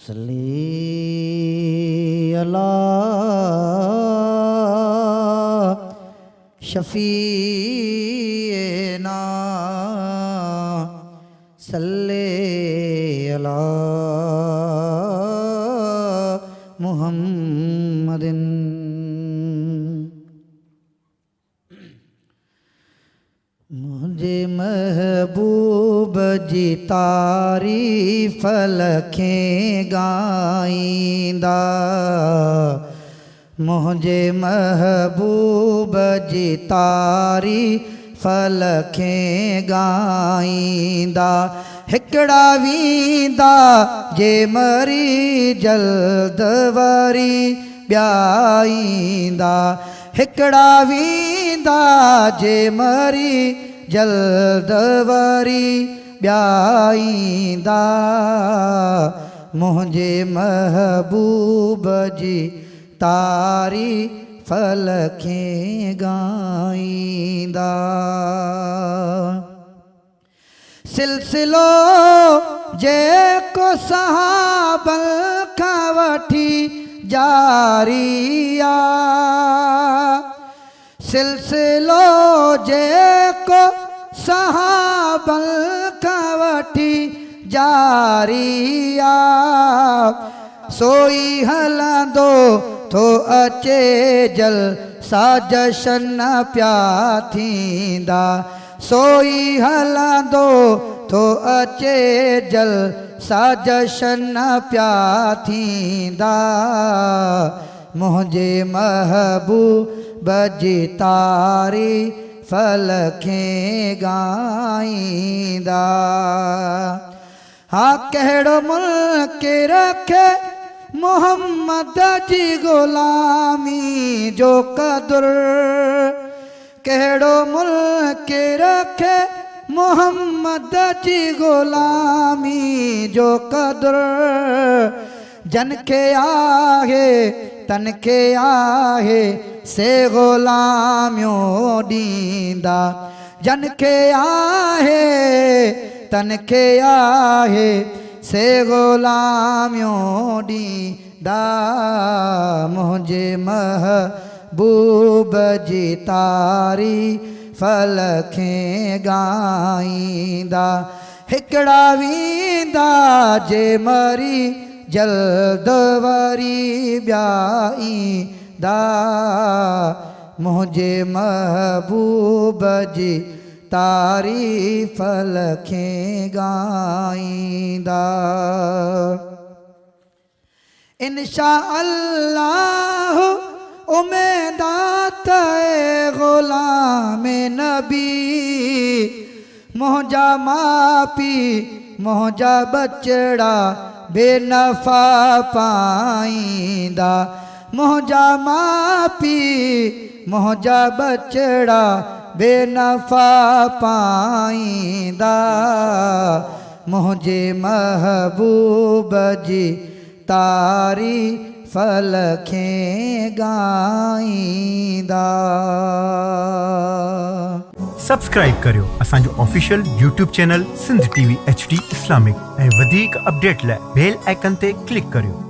सल्ली अला शफीना सल्ले अला मुहम्मदिन। मुझे महबूब जी तारीफ लखें गाईंदा, मुझे महबूब जी तारीफ लखें गाईंदा। हिकड़ा वींदा जे मरी जल्द वरी ब्याईंदा, हिकड़ा वींदा जे मरी जल्द वरी ब्याईंदा। मुझे महबूब जी तारीफ लखें गाईंदा। सिलसिलो जेको सहाबन खां वठी जारिया, सिलसिलो जेको सहाबन खां वठी जारिया। सोई हलंदो थो अचे जल सा जशन प्या थींदा, सोई हलंदो थो अचे जल सा जशन प्या थींदा। मुझे महबूब जी तारीफ लखें गाईंदा। हाँ कहिड़ो मुल्क रखे मोहम्मद जी गुलामी जो कदुर, कहिड़ो मुल्क रखे मोहम्मद जी गुलामी जो कदुर। जन के आहे तन के आहे से गुलामियों दींदा, जन के आहे तन के आहे से गुलामियों दींदा। मुझे महबूब जी तारीफ लखें गाईंदा। हिकड़ा वींदा जे मरी जल्द वरी ब्याईंदा। मुझे महबूब जी तारीफ लखें गाईंदा। इंशा अल्लाह उम्मीदात गुलाम नबी, मोहजा मापी मोहजा बचड़ा बेनफा पाईंदा। मोहजा मापी मोहजा बचड़ा बेनफा पाईंदा। मुझे महबूब जी तारीफ लखें गाईंदा। सब्सक्राइब करियो असांजो official YouTube channel Sindh TV HD Islamic ऐं वधीक अपडेट लाइ बेल आइकन ते क्लिक करियो।